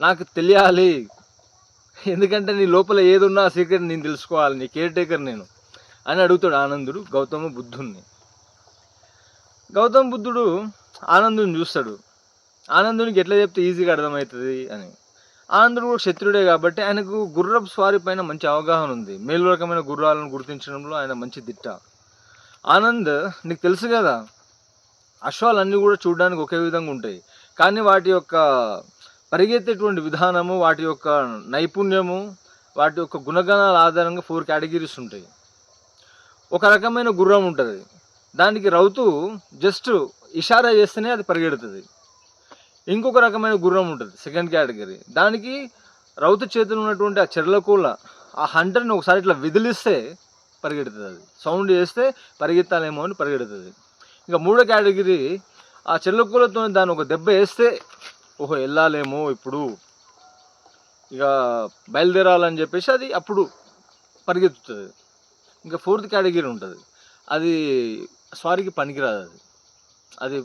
నాకు తెలియాలి, ఎందుకంటే నీ లోపల ఏదున్నా ఆ సీక్రెట్ నేను తెలుసుకోవాలి, నీ కేర్ టేకర్ నేను అని అడుగుతాడు ఆనందుడు గౌతమ బుద్ధుణ్ణి. గౌతమ బుద్ధుడు ఆనందుని చూస్తాడు, ఆనందునికి ఎట్లా చెప్తే ఈజీగా అర్థమవుతుంది అని. ఆనందుడు కూడా క్షత్రుడే కాబట్టి ఆయనకు గుర్రపు స్వారీ పైన మంచి అవగాహన ఉంది, మేలు రకమైన గుర్రాలను గుర్తించడంలో ఆయన మంచి దిట్ట. ఆనంద్, నీకు తెలుసు కదా, అశ్వాలన్నీ కూడా చూడడానికి ఒకే విధంగా ఉంటాయి, కానీ వాటి యొక్క పరిగెత్తేటువంటి విధానము, వాటి యొక్క నైపుణ్యము, వాటి యొక్క గుణగణాల ఆధారంగా 4 కేటగిరీస్ ఉంటాయి. ఒక రకమైన గుర్రం ఉంటుంది, దానికి రౌతు జస్ట్ ఇషారా చేస్తేనే అది పరిగెడుతుంది. ఇంకొక రకమైన గుర్రం ఉంటుంది, సెకండ్ కేటగిరీ, దానికి రౌతు చేతులు ఉన్నటువంటి ఆ చెర్లకూల ఆ హంటర్ని ఒకసారి ఇట్లా విదిలిస్తే పరిగెడుతుంది, అది సౌండ్ చేస్తే పరిగెత్తాలేమో అని పరిగెడుతుంది. ఇంకా మూడో కేటగిరీ, ఆ చెర్లకూలతో దాన్ని ఒక దెబ్బ వేస్తే ఓహో వెళ్ళాలేమో ఇప్పుడు ఇక బయలుదేరాలని చెప్పేసి అది అప్పుడు పరిగెత్తుతుంది. ఇంకా 4th కేటగిరీ ఉంటుంది, అది స్వారీకి పనికిరాదు, అది అది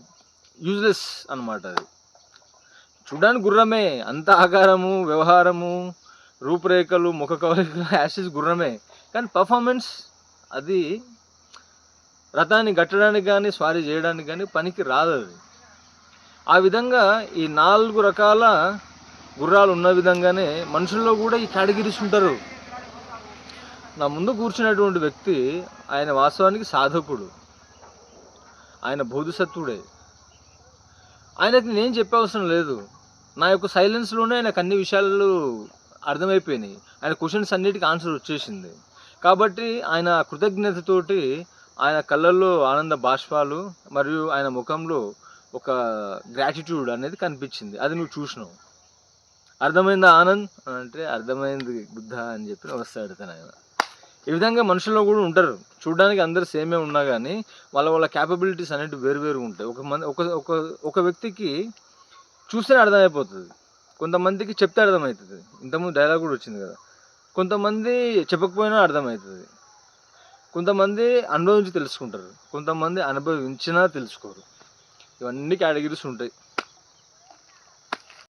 యూజ్లెస్ అనమాట. అది చూడడానికి గుర్రమే, అంత ఆకారము, వ్యవహారము, రూపురేఖలు, ముఖ కవలికలు యాషెస్ గుర్రమే, కానీ పర్ఫార్మెన్స్ అది రథాన్ని కట్టడానికి కానీ స్వారీ చేయడానికి కానీ పనికి రాదు అది. ఆ విధంగా ఈ 4 రకాల గుర్రాలు ఉన్న విధంగానే మనుషుల్లో కూడా ఈ కేటగిరీస్ ఉంటారు. నా ముందు కూర్చున్నటువంటి వ్యక్తి ఆయన వాస్తవానికి సాధకుడు, ఆయన బోధిసత్వుడే. ఆయనకి నేను చెప్పే అవసరం లేదు, నా యొక్క సైలెన్స్లోనే ఆయనకు అన్ని విషయాలు అర్థమైపోయినాయి, ఆయన క్వశ్చన్స్ అన్నిటికీ ఆన్సర్ వచ్చేసింది. కాబట్టి ఆయన కృతజ్ఞతతోటి ఆయన కళ్ళల్లో ఆనంద బాష్పాలు మరియు ఆయన ముఖంలో ఒక గ్రాటిట్యూడ్ అనేది కనిపించింది, అది నువ్వు చూసినావు. అర్థమైందా ఆనంద్ అంటే అర్థమైంది బుద్ధ అని చెప్పి వస్తాడు ఆయన. ఈ విధంగా మనుషుల్లో కూడా ఉంటారు, చూడడానికి అందరు సేమే ఉన్నా కానీ వాళ్ళ వాళ్ళ క్యాపబిలిటీస్ అనేవి వేరు ఉంటాయి. ఒక వ్యక్తికి చూస్తేనే అర్థమైపోతుంది, కొంతమందికి చెప్తే అర్థమవుతుంది, ఇంతకుముందు డైలాగ్ కూడా వచ్చింది కదా, కొంతమంది చెప్పకపోయినా అర్థమవుతుంది, కొంతమంది అనుభవించి తెలుసుకుంటారు, కొంతమంది అనుభవించినా తెలుసుకోరు. ఇవన్నీ కేటగిరీస్ ఉంటాయి.